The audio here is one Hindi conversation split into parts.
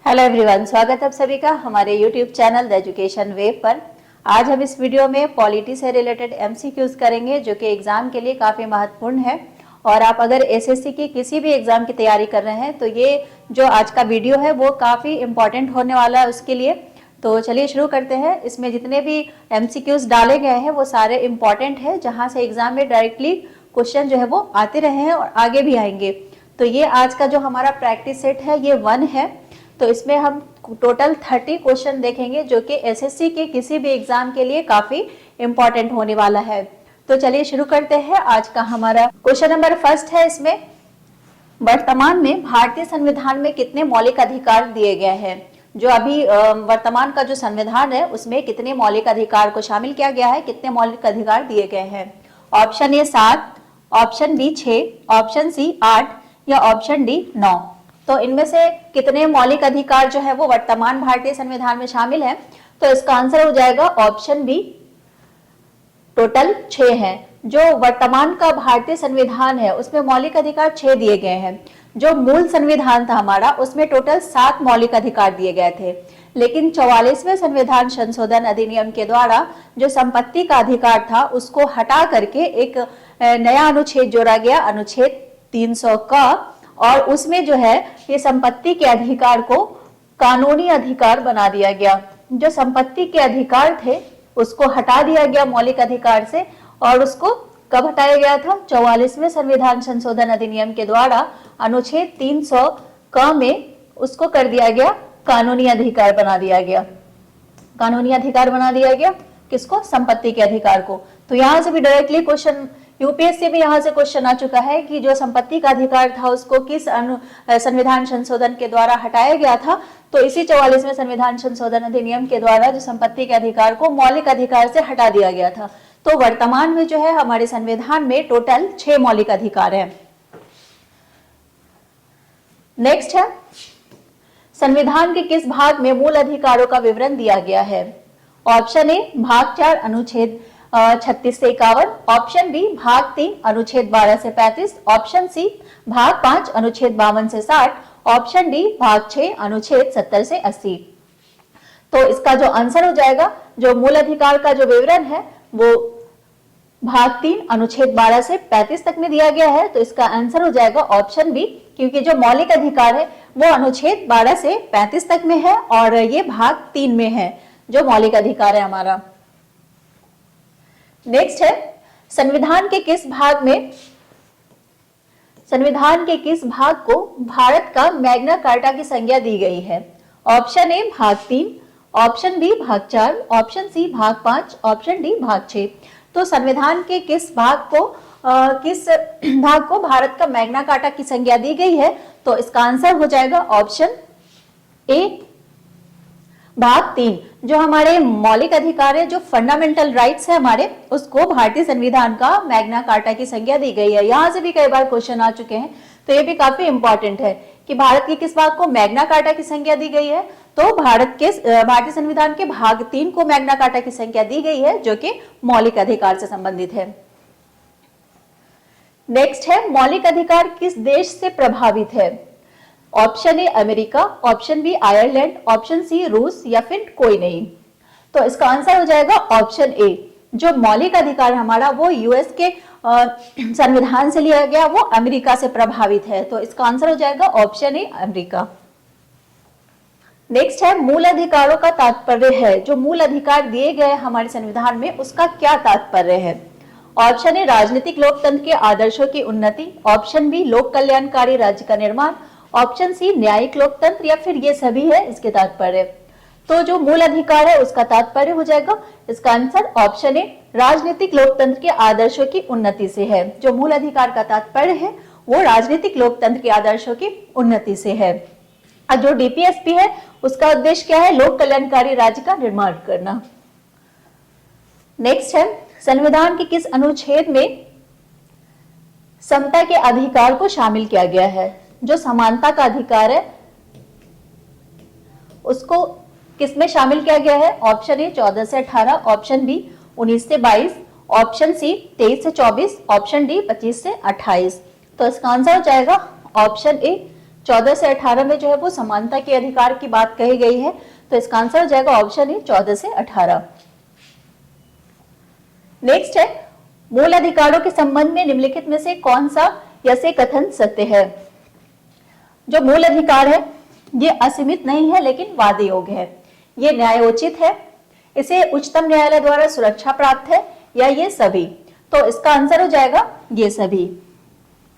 हेलो एवरीवन, स्वागत है आप सभी का हमारे YouTube channel the education web पर। आज हम इस वीडियो में पॉलिटी से रिलेटेड एमसीक्यूज करेंगे जो कि एग्जाम के लिए काफ़ी महत्वपूर्ण है। और आप अगर एसएससी की किसी भी एग्जाम की तैयारी कर रहे हैं तो ये जो आज का वीडियो है वो काफ़ी इंपॉर्टेंट होने वाला है उसके लिए। तो चलिए शुरू करते हैं। इसमें जितने भी एमसीक्यूज डाले गए हैं वो सारे इंपॉर्टेंट है, जहाँ से एग्जाम में डायरेक्टली क्वेश्चन जो है वो आते रहे हैं और आगे भी आएंगे। तो ये आज का जो हमारा प्रैक्टिस सेट है ये 1 है। तो इसमें हम टोटल 30 क्वेश्चन देखेंगे जो कि एसएससी के किसी भी एग्जाम के लिए काफी इंपॉर्टेंट होने वाला है। तो चलिए शुरू करते हैं। आज का हमारा क्वेश्चन नंबर फर्स्ट है। इसमें वर्तमान में भारतीय संविधान में कितने मौलिक अधिकार दिए गए हैं? जो अभी वर्तमान का जो संविधान है उसमें कितने मौलिक अधिकार को शामिल किया गया है, कितने मौलिक अधिकार दिए गए हैं? Option A 7, option B 6, option C 8 या ऑप्शन डी 9। तो इनमें से कितने मौलिक अधिकार जो है वो वर्तमान भारतीय संविधान में शामिल है? तो इसका आंसर हो जाएगा ऑप्शन बी, टोटल 6 है। जो वर्तमान का भारतीय संविधान है उसमें मौलिक अधिकार 6 दिए गए हैं। जो मूल संविधान था हमारा उसमें टोटल 7 मौलिक अधिकार दिए गए थे, लेकिन 44वें संविधान संशोधन अधिनियम के द्वारा जो संपत्ति का अधिकार था उसको हटा करके एक नया अनुच्छेद जोड़ा गया, अनुच्छेद 300 का, और उसमें जो है ये संपत्ति के अधिकार को कानूनी अधिकार बना दिया गया। जो संपत्ति के अधिकार थे उसको हटा दिया गया मौलिक अधिकार से, और उसको कब हटाया गया था? 44वें संविधान संशोधन अधिनियम के द्वारा अनुच्छेद 300 क में उसको कर दिया गया कानूनी अधिकार बना दिया गया। कानूनी अधिकार बना दिया गया किसको? संपत्ति के अधिकार को। तो यहां से भी डायरेक्टली क्वेश्चन, यूपीएससी में यहाँ से क्वेश्चन आ चुका है कि जो संपत्ति का अधिकार था उसको किस संविधान संशोधन के द्वारा हटाया गया था? तो इसी 44वें संविधान संशोधन अधिनियम के द्वारा जो संपत्ति के अधिकार को मौलिक अधिकार से हटा दिया गया था। तो वर्तमान में जो है हमारे संविधान में टोटल 6 मौलिक अधिकार हैं। नेक्स्ट है, संविधान के किस भाग में मूल अधिकारों का विवरण दिया गया है? ऑप्शन ए भाग 4 अनुच्छेद 36 से 51, ऑप्शन बी भाग 3 अनुच्छेद 12 से 35, ऑप्शन सी भाग 5 अनुच्छेद 52 से 60, ऑप्शन डी भाग 6 अनुच्छेद 70 से 80। तो इसका जो आंसर हो जाएगा, जो मूल अधिकार का जो विवरण है वो भाग 3 अनुच्छेद 12 से 35 तक में दिया गया है। तो इसका आंसर हो जाएगा ऑप्शन बी, क्योंकि जो मौलिक अधिकार है वो अनुच्छेद 12 से 35 तक में है और ये भाग 3 में है जो मौलिक अधिकार है हमारा। नेक्स्ट है, संविधान के किस भाग को भारत का मैग्ना कार्टा की संज्ञा दी गई है? ऑप्शन ए भाग 3, ऑप्शन बी भाग 4, ऑप्शन सी भाग 5, ऑप्शन डी भाग 6। तो संविधान के किस भाग को भारत का मैग्ना कार्टा की संज्ञा दी गई है? तो इसका आंसर हो जाएगा ऑप्शन ए भाग 3। जो हमारे मौलिक अधिकार है, जो फंडामेंटल राइट्स है हमारे, उसको भारतीय संविधान का मैग्ना कार्टा की संज्ञा दी गई है। यहां से भी कई बार क्वेश्चन आ चुके हैं, तो ये भी काफी इंपॉर्टेंट है कि भारत के किस भाग को मैग्ना कार्टा की संज्ञा दी गई है? तो भारतीय संविधान के भाग 3 को मैग्ना कार्टा की संज्ञा दी गई है, जो कि मौलिक अधिकार से संबंधित है। नेक्स्ट है, मौलिक अधिकार किस देश से प्रभावित है? Option A America, option B Ireland, option C रूस या फिर कोई नहीं। तो इसका आंसर हो जाएगा ऑप्शन ए। जो मौलिक अधिकार हमारा वो यूएस के संविधान से लिया गया, वो अमेरिका से प्रभावित है। तो इसका आंसर हो जाएगा ऑप्शन ए अमेरिका। नेक्स्ट है, मूल अधिकारों का तात्पर्य है। जो मूल अधिकार दिए गए हमारे संविधान में उसका क्या तात्पर्य है? ऑप्शन ए राजनीतिक लोकतंत्र के आदर्शों की उन्नति, ऑप्शन बी लोक कल्याणकारी राज्य का निर्माण, ऑप्शन सी न्यायिक लोकतंत्र या फिर ये सभी है इसके तात्पर्य। तो जो मूल अधिकार है उसका तात्पर्य हो जाएगा, इसका आंसर ऑप्शन ए राजनीतिक लोकतंत्र के आदर्शों की उन्नति से है। जो मूल अधिकार का तात्पर्य है वो राजनीतिक लोकतंत्र के आदर्शों की उन्नति से है। और जो डीपीएसपी है उसका उद्देश्य क्या है? लोक कल्याणकारी राज्य का निर्माण करना। नेक्स्ट है, संविधान के किस अनुच्छेद में समता के अधिकार को शामिल किया गया है? जो समानता का अधिकार है उसको किसमें शामिल किया गया है? ऑप्शन ए 14 से 18, ऑप्शन बी 19 से 22, ऑप्शन सी 23 से 24, ऑप्शन डी 25 से 28। तो इसका आंसर हो जाएगा ऑप्शन ए 14 से 18 में जो है वो समानता के अधिकार की बात कही गई है। तो इसका आंसर हो जाएगा ऑप्शन ए 14 से 18। नेक्स्ट है, मूल अधिकारों के संबंध में निम्नलिखित में से कौन सा यह कथन सत्य है? जो मूल अधिकार है ये असीमित नहीं है लेकिन वाद योग्य है, ये न्यायोचित है, इसे उच्चतम न्यायालय द्वारा सुरक्षा प्राप्त है, या ये सभी? तो इसका आंसर हो जाएगा ये सभी,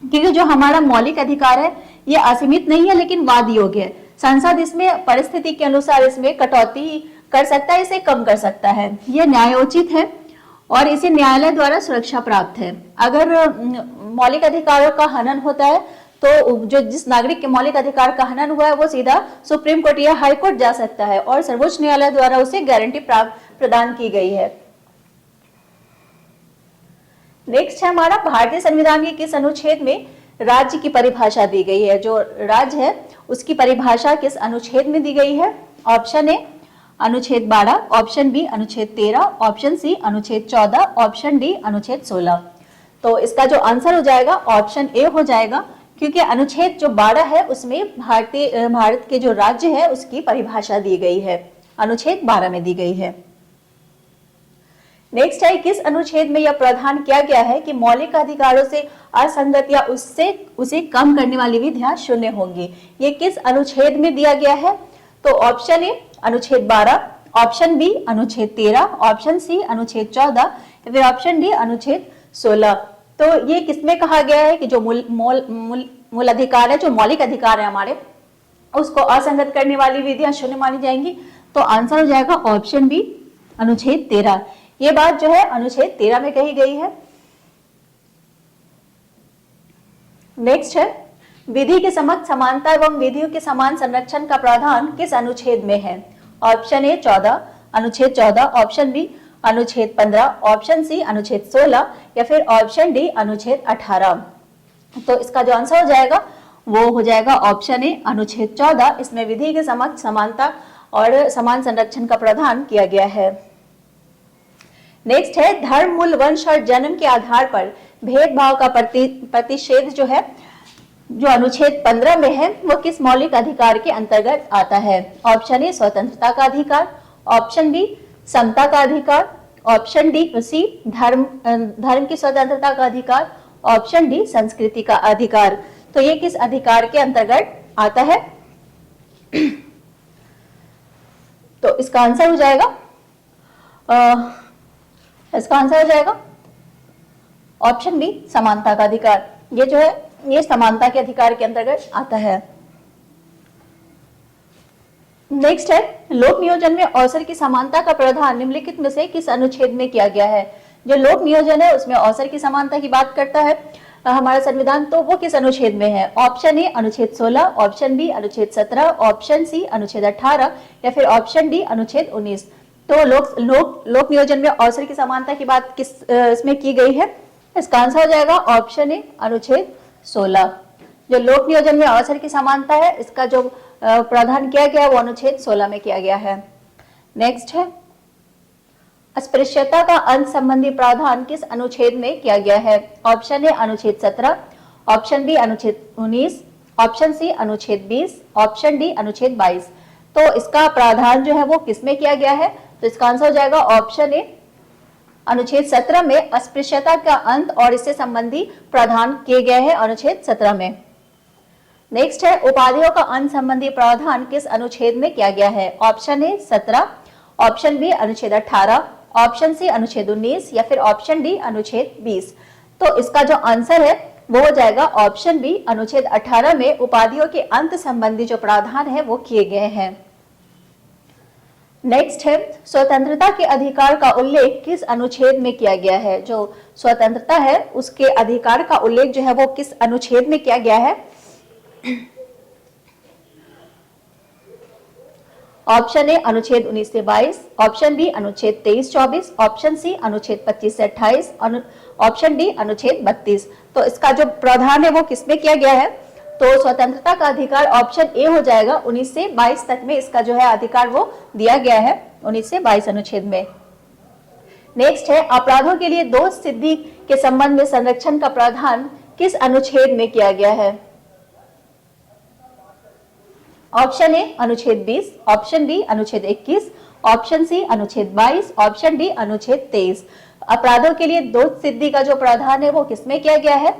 क्योंकि जो हमारा मौलिक अधिकार है ये असीमित नहीं है लेकिन वाद योग्य है। संसद इसमें परिस्थिति के अनुसार इसमें कटौती कर सकता है, इसे कम कर सकता है, यह न्यायोचित है और इसे न्यायालय द्वारा सुरक्षा प्राप्त है। अगर मौलिक अधिकारों का हनन होता है तो जो जिस नागरिक के मौलिक अधिकार का हनन हुआ है वो सीधा सुप्रीम कोर्ट या हाई कोर्ट जा सकता है और सर्वोच्च न्यायालय द्वारा उसे गारंटी प्रदान की गई है। नेक्स्ट है हमारा, भारतीय संविधान के किस अनुच्छेद में राज्य की परिभाषा दी गई है? जो राज्य है उसकी परिभाषा किस अनुच्छेद में दी गई है? ऑप्शन ए अनुच्छेद 12, ऑप्शन बी अनुच्छेद 13, ऑप्शन सी अनुच्छेद 14, ऑप्शन डी अनुच्छेद 16। तो इसका जो आंसर हो जाएगा ऑप्शन ए हो जाएगा, क्योंकि अनुच्छेद जो 12 है उसमें भारत के जो राज्य है उसकी परिभाषा दी गई है, अनुच्छेद 12 में दी गई है। नेक्स्ट है, किस अनुच्छेद में यह प्रावधान किया गया है कि मौलिक अधिकारों से असंगत या उसे कम करने वाली विधियां शून्य होंगी? ये किस अनुच्छेद में दिया गया है? तो ऑप्शन ए अनुच्छेद 12, ऑप्शन बी अनुच्छेद 13, ऑप्शन सी अनुच्छेद 14, फिर ऑप्शन डी अनुच्छेद 16। तो ये किसमें कहा गया है कि जो मूल अधिकार है, जो मौलिक अधिकार है हमारे, उसको असंगत करने वाली विधियां शून्य मानी जाएंगी? तो आंसर हो जाएगा ऑप्शन बी अनुच्छेद 13। ये बात जो है अनुच्छेद 13 में कही गई है। नेक्स्ट है, विधि के समक्ष समानता एवं विधियों के समान संरक्षण का प्रावधान किस अनुच्छेद में है? ऑप्शन ए 14, अनुच्छेद 14, ऑप्शन बी अनुच्छेद 15, ऑप्शन सी अनुच्छेद 16, या फिर ऑप्शन डी अनुच्छेद 18। तो इसका जो आंसर हो जाएगा वो हो जाएगा ऑप्शन ए अनुच्छेद 14। इसमें विधि के समक्ष समानता और समान संरक्षण का प्रावधान किया गया है। नेक्स्ट है, धर्म, मूल, वंश और जन्म के आधार पर भेदभाव का प्रतिषेध जो है, जो अनुच्छेद 15 में है, वो किस मौलिक अधिकार के अंतर्गत आता है? ऑप्शन ए स्वतंत्रता का अधिकार, ऑप्शन बी समता का अधिकार, ऑप्शन डी सी धर्म की स्वतंत्रता का अधिकार, ऑप्शन डी संस्कृति का अधिकार। तो ये किस अधिकार के अंतर्गत आता है? तो इसका आंसर हो जाएगा ऑप्शन बी समानता का अधिकार। ये जो है ये समानता के अधिकार के अंतर्गत आता है। नेक्स्ट है, लोक नियोजन में अवसर की समानता का प्रावधान निम्नलिखित में से किस अनुच्छेद में किया गया है? जो लोक नियोजन है उसमें अवसर की समानता की बात करता है हमारा संविधान, तो वो किस अनुच्छेद में है? ऑप्शन ए अनुच्छेद 16, ऑप्शन बी अनुच्छेद 17, ऑप्शन सी अनुच्छेद 18, या फिर ऑप्शन डी अनुच्छेद 19। तो लोक नियोजन में अवसर की समानता की बात किस इसमें की गई है? इसका आंसर हो जाएगा ऑप्शन ए अनुच्छेद 16। जो लोक नियोजन में अवसर की समानता है इसका जो प्रावधान किया गया है वो अनुच्छेद 16 में किया गया है। नेक्स्ट है, अस्पृश्यता का अंत संबंधी प्रावधान किस अनुच्छेद में किया गया है? ऑप्शन ए अनुच्छेद 17, ऑप्शन बी अनुच्छेद 19, ऑप्शन सी अनुच्छेद 20, ऑप्शन डी अनुच्छेद 22। तो इसका प्रावधान जो है वो किसमें किया गया है? तो इसका आंसर हो जाएगा ऑप्शन ए अनुच्छेद 17 में अस्पृश्यता का अंत और इससे संबंधी प्रावधान किए गए हैं अनुच्छेद 17 में। नेक्स्ट है, उपाधियों का अंत संबंधी प्रावधान किस अनुच्छेद में किया गया है? ऑप्शन ए 17, ऑप्शन बी अनुच्छेद 18, ऑप्शन सी अनुच्छेद 19, या फिर ऑप्शन डी अनुच्छेद 20। तो इसका जो आंसर है वो हो जाएगा ऑप्शन बी अनुच्छेद 18 में उपाधियों के अंत संबंधी जो प्रावधान है वो किए गए हैं। नेक्स्ट है, स्वतंत्रता के अधिकार का उल्लेख किस अनुच्छेद में किया गया है? जो स्वतंत्रता है उसके अधिकार का उल्लेख जो है वो किस अनुच्छेद में किया गया है? ऑप्शन ए अनुच्छेद 19 से 22, ऑप्शन बी अनुच्छेद 23-24, ऑप्शन सी अनुच्छेद 25 से 28, ऑप्शन डी अनुच्छेद 32। तो इसका जो प्रावधान है वो किसमें किया गया है? तो स्वतंत्रता का अधिकार ऑप्शन ए हो जाएगा, 19 से 22 तक में इसका जो है अधिकार वो दिया गया है 19 से 22 अनुच्छेद में। नेक्स्ट है, अपराधों के लिए दोष सिद्धि के संबंध में संरक्षण का प्रावधान किस अनुच्छेद में किया गया है? ऑप्शन ए अनुच्छेद 20, ऑप्शन बी अनुच्छेद 21, ऑप्शन सी अनुच्छेद 22, ऑप्शन डी अनुच्छेद 23। अपराधों के लिए दोष सिद्धि का जो प्रावधान है वो किसमें किया गया है?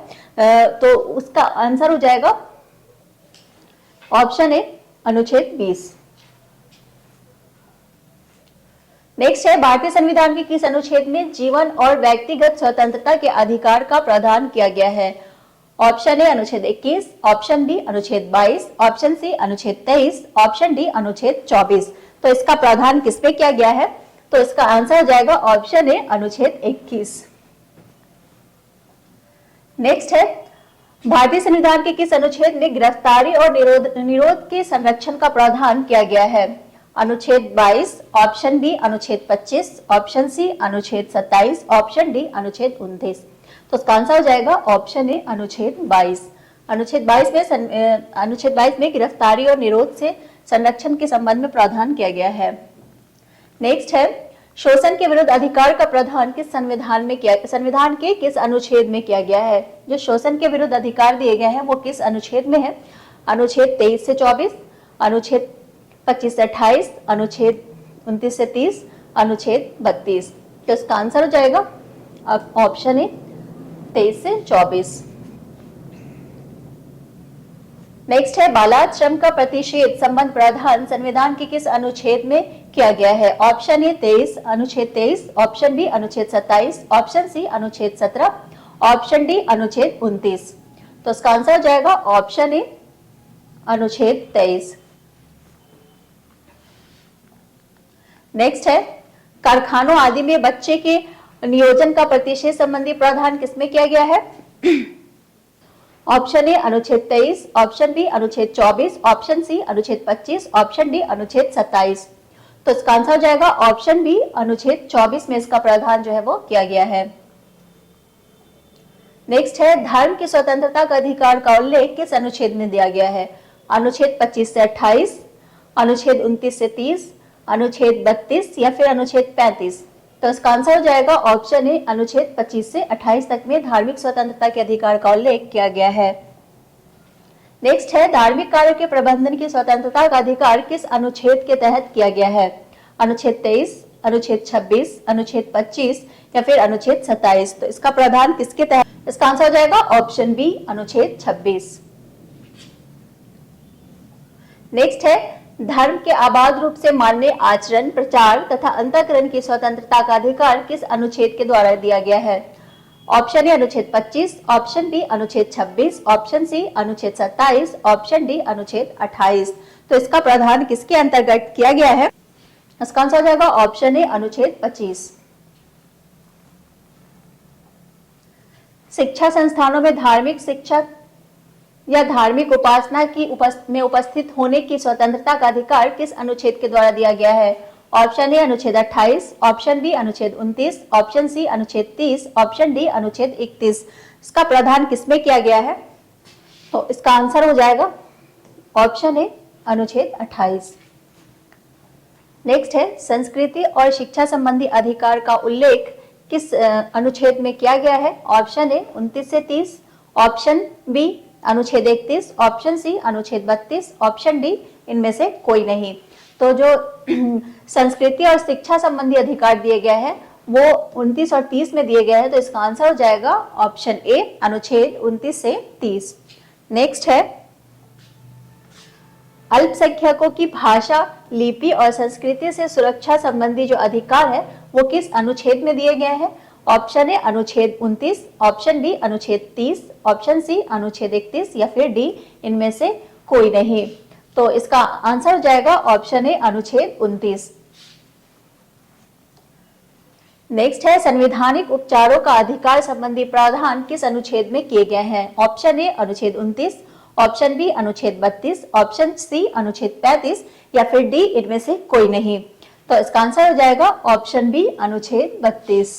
तो उसका आंसर हो जाएगा ऑप्शन ए अनुच्छेद 20। नेक्स्ट है, भारतीय संविधान के किस अनुच्छेद में जीवन और व्यक्तिगत स्वतंत्रता के अधिकार का प्रावधान किया गया है? ऑप्शन ए अनुच्छेद 21, ऑप्शन बी अनुच्छेद 22, ऑप्शन सी अनुच्छेद 23, ऑप्शन डी अनुच्छेद 24। तो इसका प्रावधान किस पे किया गया है? तो इसका आंसर हो जाएगा ऑप्शन ए अनुच्छेद 21। नेक्स्ट है, भारतीय संविधान के किस अनुच्छेद में गिरफ्तारी और निरोध के संरक्षण का प्रावधान किया गया है? अनुच्छेद 22, ऑप्शन बी अनुच्छेद 25, ऑप्शन सी अनुच्छेद 27, ऑप्शन डी अनुच्छेद 29। तो इसका आंसर हो जाएगा ऑप्शन ए अनुच्छेद 22। अनुच्छेद 22 में गिरफ्तारी और निरोध से संरक्षण के संबंध में प्रावधान किया गया है। नेक्स्ट है, शोषण के विरुद्ध अधिकार का प्रावधान किस संविधान के किस अनुच्छेद में किया गया है? जो शोषण के विरुद्ध अधिकार दिए गए हैं वो किस अनुच्छेद में है? अनुच्छेद 23 से 24, अनुच्छेद 25 से 28, अनुच्छेद 29 से 30, अनुच्छेद 32। तो इसका आंसर हो जाएगा ऑप्शन ए 23 से 24। नेक्स्ट है, बालात श्रम का प्रतिषेध संबंध प्रावधान संविधान के किस अनुच्छेद में किया गया है? ऑप्शन ए 23, अनुच्छेद 23, ऑप्शन बी अनुच्छेद 27, ऑप्शन सी अनुच्छेद 17, ऑप्शन डी अनुच्छेद 29। तो इसका आंसर हो जाएगा ऑप्शन ए अनुच्छेद 23। नेक्स्ट है, कारखानों आदि में बच्चे के नियोजन का प्रतिषेध संबंधी प्रावधान किसमें किया गया है? ऑप्शन ए अनुच्छेद 23, ऑप्शन बी अनुच्छेद 24, ऑप्शन सी अनुच्छेद 25, ऑप्शन डी अनुच्छेद 27। तो इसका आंसर हो जाएगा ऑप्शन बी अनुच्छेद 24 में इसका प्रावधान जो है वो किया गया है। नेक्स्ट है, धर्म की स्वतंत्रता का अधिकार का उल्लेख किस अनुच्छेद में दिया गया है? अनुच्छेद 25 से 28, अनुच्छेद 29 से 30, अनुच्छेद 32 या फिर अनुच्छेद 35। तो इसका आंसर हो जाएगा ऑप्शन ए अनुच्छेद 25 से 28 तक में धार्मिक स्वतंत्रता के अधिकार का उल्लेख किया गया है। नेक्स्ट है, धार्मिक कार्य के प्रबंधन की स्वतंत्रता का अधिकार किस अनुच्छेद के तहत किया गया है? अनुच्छेद 23, अनुच्छेद 26, अनुच्छेद 25 या फिर अनुच्छेद 27। तो इसका प्रावधान किसके तहत? इसका आंसर हो जाएगा ऑप्शन बी अनुच्छेद 26। नेक्स्ट है, धर्म के आबाद रूप से मान्य आचरण, प्रचार तथा अंतःकरण की स्वतंत्रता का अधिकार किस अनुच्छेद के द्वारा दिया गया है? ऑप्शन ए अनुच्छेद 25, ऑप्शन बी अनुच्छेद 26, ऑप्शन सी अनुच्छेद 27, ऑप्शन डी अनुच्छेद 28। तो इसका प्रावधान किसके अंतर्गत किया गया है? इसका आंसर हो जाएगा ऑप्शन ए अनुच्छेद 25। शिक्षा संस्थानों में धार्मिक शिक्षा या धार्मिक उपासना की में उपस्थित होने की स्वतंत्रता का अधिकार किस अनुच्छेद के द्वारा दिया गया है? ऑप्शन ए अनुच्छेद 28, ऑप्शन बी अनुच्छेद 29, ऑप्शन सी अनुच्छेद 30, ऑप्शन डी अनुच्छेद 31। इसका प्रावधान किसमें किया गया है? तो इसका आंसर हो जाएगा ऑप्शन ए अनुच्छेद 28। नेक्स्ट है, संस्कृति और शिक्षा संबंधी अधिकार का उल्लेख किस अनुच्छेद में किया गया है? ऑप्शन ए 29 से 30, ऑप्शन बी अनुच्छेद 31, ऑप्शन सी अनुच्छेद 32, ऑप्शन डी इनमें से कोई नहीं। तो जो संस्कृति और शिक्षा संबंधी अधिकार दिए गए हैं वो 29 और 30 में दिए गए हैं। तो इसका आंसर हो जाएगा ऑप्शन ए अनुच्छेद 29 से 30। नेक्स्ट है, अल्पसंख्यकों की भाषा, लिपि और संस्कृति से सुरक्षा संबंधी जो अधिकार है वो किस अनुच्छेद में दिए गए हैं? ऑप्शन ए अनुच्छेद 29, ऑप्शन बी अनुच्छेद 30, ऑप्शन सी अनुच्छेद 31 या फिर डी इनमें से कोई नहीं। तो इसका आंसर हो जाएगा ऑप्शन ए अनुच्छेद 29। नेक्स्ट है, संवैधानिक उपचारों का अधिकार संबंधी प्रावधान किस अनुच्छेद में किए गए हैं? ऑप्शन ए अनुच्छेद 29, ऑप्शन बी अनुच्छेद 32, ऑप्शन सी अनुच्छेद 35 या फिर डी इनमें से कोई नहीं। तो इसका आंसर हो जाएगा ऑप्शन बी अनुच्छेद 32।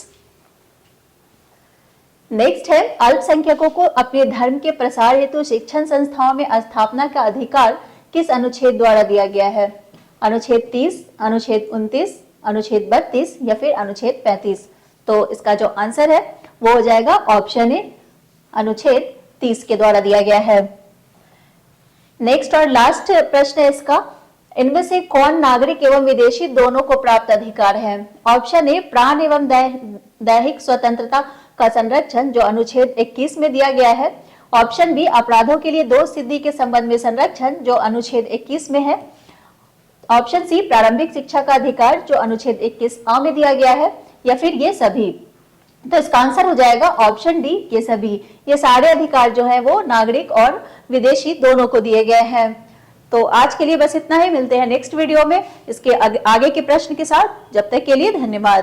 नेक्स्ट है, अल्पसंख्यकों को अपने धर्म के प्रसार हेतु शिक्षण संस्थाओं में स्थापना का अधिकार किस अनुच्छेद द्वारा दिया गया है? अनुच्छेद 30, अनुच्छेद 29, अनुच्छेद 32 या फिर अनुच्छेद 35। तो इसका जो आंसर है वो हो जाएगा ऑप्शन ए अनुच्छेद 30 के द्वारा दिया गया है। नेक्स्ट और लास्ट प्रश्न है इसका, इनमें से कौन नागरिक एवं विदेशी दोनों को प्राप्त अधिकार है? ऑप्शन ए प्राण एवं दैहिक स्वतंत्रता का संरक्षण जो अनुच्छेद 21 में दिया गया है। ऑप्शन बी अपराधों के लिए दोष सिद्धि के संबंध में संरक्षण जो अनुच्छेद 21 में है। ऑप्शन सी प्रारंभिक शिक्षा का अधिकार जो अनुच्छेद 21A में दिया गया है, या फिर ये सभी। तो इसका आंसर हो जाएगा ऑप्शन डी, ये सभी। ये सारे अधिकार जो है वो नागरिक और विदेशी दोनों को दिए गए हैं। तो आज के लिए बस इतना ही, मिलते हैं नेक्स्ट वीडियो में इसके आगे के प्रश्न के साथ। जब तक के लिए धन्यवाद।